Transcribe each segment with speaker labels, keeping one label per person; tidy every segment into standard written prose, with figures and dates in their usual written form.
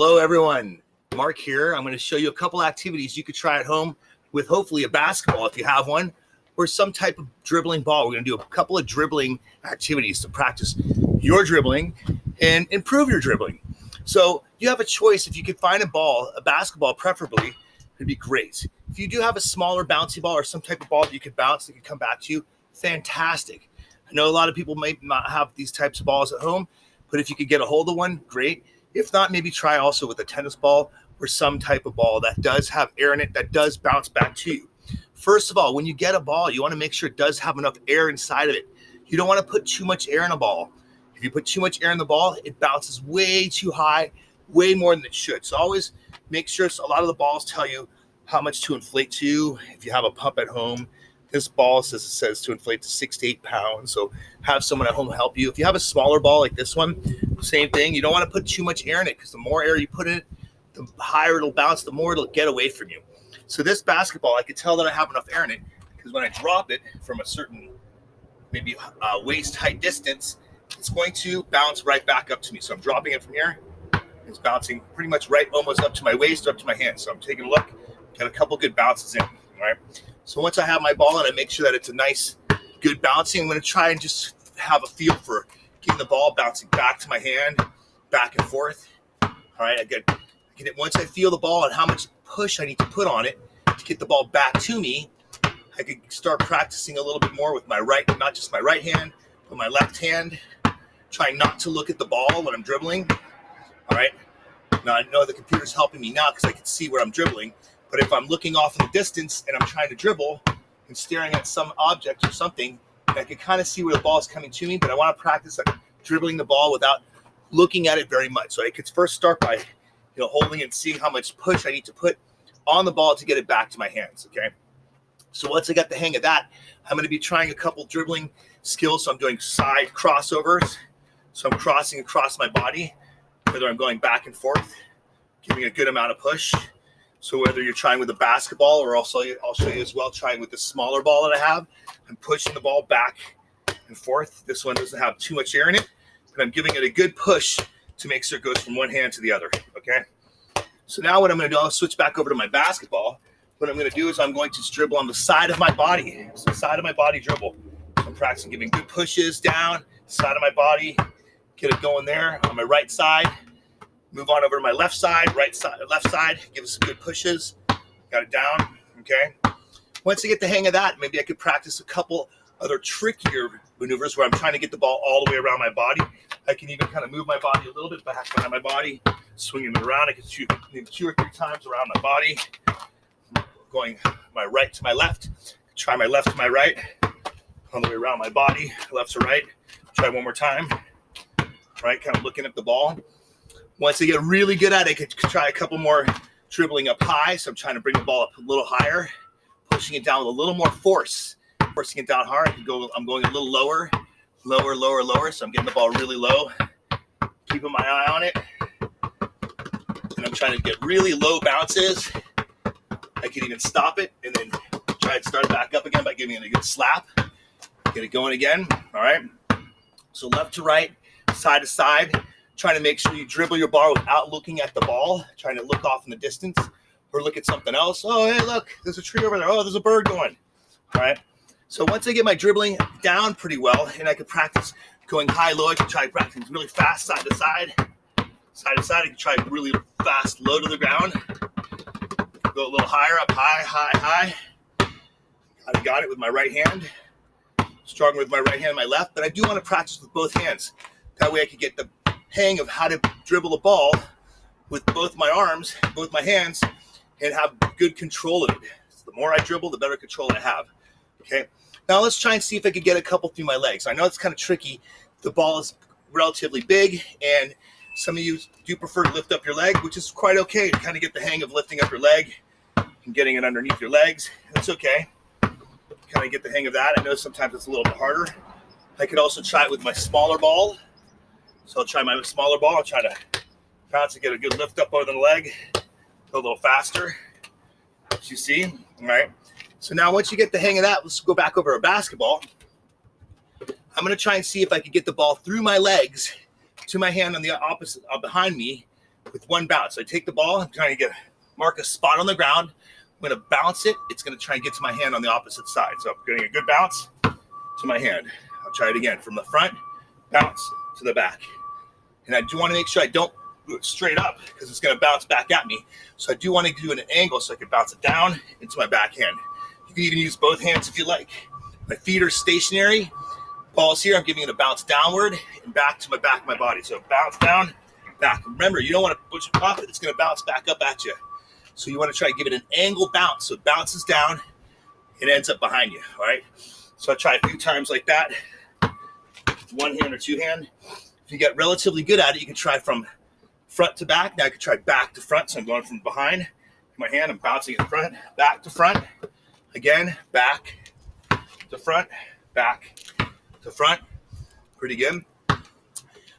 Speaker 1: Hello everyone, Mark here. I'm going to show you a couple activities you could try at home with hopefully a basketball if you have one, or some type of dribbling ball. We're going to do a couple of dribbling activities to practice your dribbling and improve your dribbling. So you have a choice. If you could find a ball, a basketball preferably, it'd be great. If you do have a smaller bouncy ball or some type of ball that you could bounce that could come back to you, fantastic. I know a lot of people may not have these types of balls at home, but if you could get a hold of one, great. If not, maybe try also with a tennis ball or some type of ball that does have air in it that does bounce back to you. First of all, when you get a ball, you want to make sure it does have enough air inside of it. You don't want to put too much air in a ball. If you put too much air in the ball, it bounces way too high, way more than it should. So always make sure, a lot of the balls tell you how much to inflate to. If you have a pump at home, this ball says to inflate to 6 to 8 pounds. So have someone at home help you. If you have a smaller ball like this one, same thing. You don't want to put too much air in it because the more air you put in it, the higher it'll bounce, the more it'll get away from you. So this basketball, I can tell that I have enough air in it because when I drop it from a certain maybe waist height distance, it's going to bounce right back up to me. So I'm dropping it from here. It's bouncing pretty much right almost up to my waist or up to my hand. So I'm taking a look, got a couple good bounces in. All right. So once I have my ball and I make sure that it's a nice, good bouncing, I'm going to try and just have a feel for getting the ball bouncing back to my hand, back and forth. All right, I get it. Once I feel the ball and how much push I need to put on it to get the ball back to me, I could start practicing a little bit more with my right, not just my right hand, but my left hand, trying not to look at the ball when I'm dribbling. All right. Now I know the computer's helping me now because I can see where I'm dribbling. But if I'm looking off in the distance and I'm trying to dribble and staring at some object or something, I can kind of see where the ball is coming to me, but I want to practice dribbling the ball without looking at it very much. So I could first start by, holding and seeing how much push I need to put on the ball to get it back to my hands. Okay. So once I got the hang of that, I'm going to be trying a couple dribbling skills. So I'm doing side crossovers. So I'm crossing across my body, whether I'm going back and forth, giving a good amount of push. So whether you're trying with a basketball or also I'll show you as well, trying with the smaller ball that I have, I'm pushing the ball back and forth. This one doesn't have too much air in it, but I'm giving it a good push to make sure it goes from one hand to the other, okay? So now what I'm going to do, I'll switch back over to my basketball. What I'm going to do is I'm going to dribble on the side of my body. So side of my body dribble. I'm practicing giving good pushes down, side of my body, get it going there on my right side. Move on over to my left side, right side, left side. Give us some good pushes. Got it down, okay? Once I get the hang of that, maybe I could practice a couple other trickier maneuvers where I'm trying to get the ball all the way around my body. I can even kind of move my body a little bit back behind my body, swinging it around. I can shoot maybe 2 or 3 times around my body, going my right to my left. Try my left to my right, all the way around my body, left to right. Try one more time, right? Kind of looking at the ball. Once I get really good at it, I could try a couple more dribbling up high. So I'm trying to bring the ball up a little higher, pushing it down with a little more force. Forcing it down hard, I'm going a little lower. So I'm getting the ball really low, keeping my eye on it. And I'm trying to get really low bounces. I can even stop it and then try to start it back up again by giving it a good slap. Get it going again, all right? So left to right, side to side. Trying to make sure you dribble your ball without looking at the ball, trying to look off in the distance or look at something else. Oh, hey, look, there's a tree over there. Oh, there's a bird going. All right. So once I get my dribbling down pretty well and I can practice going high-low, I can try practicing really fast side to side. Side to side, I can try really fast low to the ground. Go a little higher up, high. I got it with my right hand. Strong with my right hand and my left, but I do want to practice with both hands. That way I can get the hang of how to dribble a ball with both my arms, both my hands, and have good control of it. So the more I dribble, the better control I have. Okay. Now let's try and see if I could get a couple through my legs. I know it's kind of tricky. The ball is relatively big, and some of you do prefer to lift up your leg, which is quite okay to kind of get the hang of lifting up your leg and getting it underneath your legs. That's okay. Kind of get the hang of that. I know sometimes it's a little bit harder. I could also try it with my smaller ball. So I'll try my smaller ball. I'll try to bounce and get a good lift up over the leg. Go a little faster, as you see. All right. So now once you get the hang of that, let's go back over a basketball. I'm going to try and see if I can get the ball through my legs to my hand on the opposite behind me with one bounce. I take the ball, I'm trying to mark a spot on the ground. I'm going to bounce it. It's going to try and get to my hand on the opposite side. So I'm getting a good bounce to my hand. I'll try it again from the front, bounce to the back. And I do want to make sure I don't do it straight up because it's going to bounce back at me. So I do want to do it at an angle so I can bounce it down into my backhand. You can even use both hands if you like. My feet are stationary. Ball's here. I'm giving it a bounce downward and back to my back of my body. So bounce down, back. Remember, you don't want to push it off it. It's going to bounce back up at you. So you want to try to give it an angle bounce. So it bounces down. It ends up behind you. All right. So I try a few times like that. One hand or two hand. If you get relatively good at it, you can try from front to back. Now I can try back to front. So I'm going from behind my hand. I'm bouncing in front, back to front. Again, back to front, back to front. Pretty good.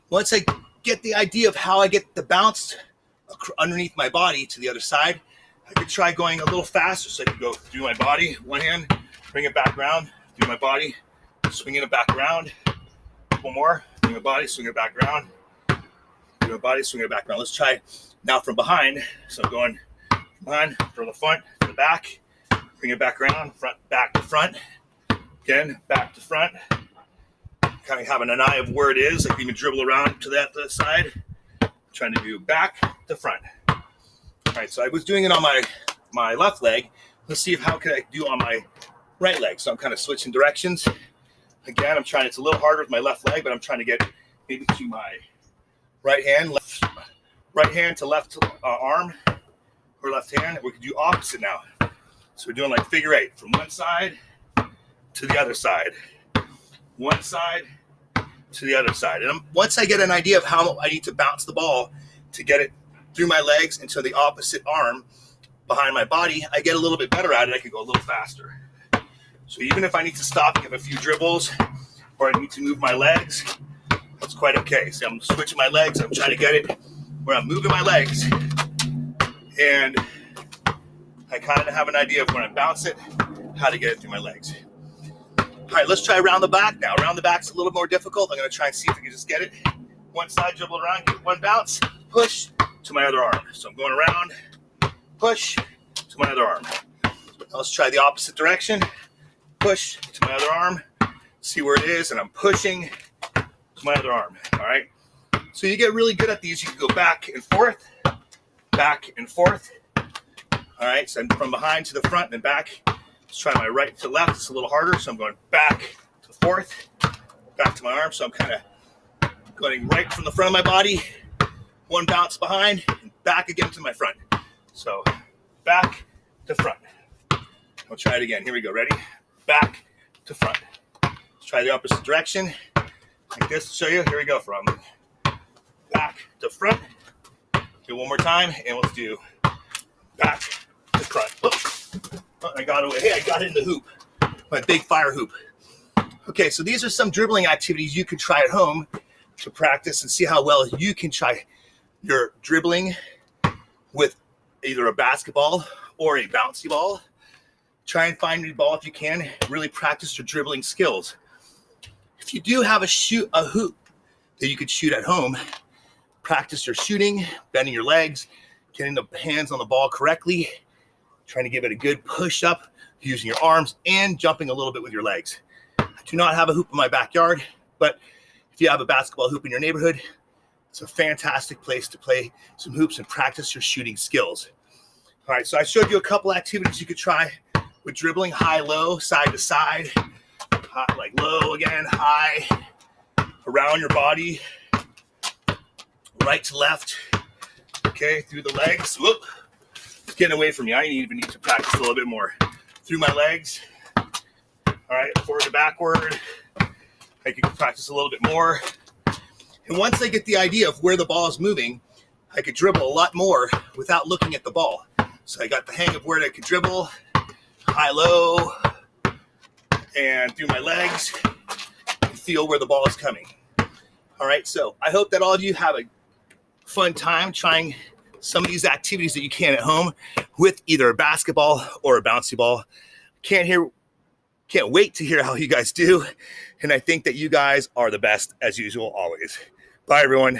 Speaker 1: Once I get the idea of how I get the bounce underneath my body to the other side, I could try going a little faster. So I could go through my body, one hand, bring it back around, through my body, swinging it back around. One more, through my body, swing it back around. Through my body, swing it back around. Let's try now from behind. So I'm going from behind, from the front to the back, bring it back around, front, back to front. Again, back to front. Kind of having an eye of where it is. I can even dribble around to that side. Trying to do back to front. All right, so I was doing it on my left leg. Let's see how can I do on my right leg. So I'm kind of switching directions. Again, I'm trying, it's a little harder with my left leg, but I'm trying to get maybe to my right hand to left arm or left hand. We can do opposite now. So we're doing like figure eight from one side to the other side. One side to the other side. And once I get an idea of how I need to bounce the ball to get it through my legs into the opposite arm behind my body, I get a little bit better at it. I can go a little faster. So even if I need to stop and give a few dribbles or I need to move my legs, that's quite okay. So I'm switching my legs. I'm trying to get it where I'm moving my legs. And I kind of have an idea of when I bounce it, how to get it through my legs. All right, let's try around the back now. Around the back's a little more difficult. I'm going to try and see if I can just get it. One side, dribble around, get one bounce, push to my other arm. So I'm going around, push to my other arm. Now let's try the opposite direction. Push to my other arm, see where it is, and I'm pushing to my other arm. All right. So you get really good at these. You can go back and forth, back and forth. All right. So from behind to the front and back. Let's try my right to left. It's a little harder. So I'm going back to forth, back to my arm. So I'm kind of going right from the front of my body, one bounce behind, and back again to my front. So back to front. I'll try it again. Here we go. Ready? Back to front. Let's try the opposite direction. Like this to show you. Here we go. From back to front. Do one more time. And let's do back to front. Oh, I got away. Hey, I got in the hoop. My big fire hoop. Okay, so these are some dribbling activities you can try at home to practice and see how well you can try your dribbling with either a basketball or a bouncy ball. Try and find your ball if you can. Really practice your dribbling skills. If you do have a hoop that you could shoot at home, practice your shooting, bending your legs, getting the hands on the ball correctly, trying to give it a good push up using your arms and jumping a little bit with your legs. I do not have a hoop in my backyard, but if you have a basketball hoop in your neighborhood, it's a fantastic place to play some hoops and practice your shooting skills. All right, so I showed you a couple activities you could try with dribbling: high, low, side to side, high, like low again, high, around your body, right to left, okay, through the legs. Whoop. It's getting away from me. I even need to practice a little bit more. Through my legs. All right, forward to backward. I can practice a little bit more. And once I get the idea of where the ball is moving, I could dribble a lot more without looking at the ball. So I got the hang of where I could dribble, high, low, and through my legs, and feel where the ball is coming. All right, so I hope that all of you have a fun time trying some of these activities that you can at home with either a basketball or a bouncy ball. Can't wait to hear how you guys do. And I think that you guys are the best as usual, always. Bye, everyone.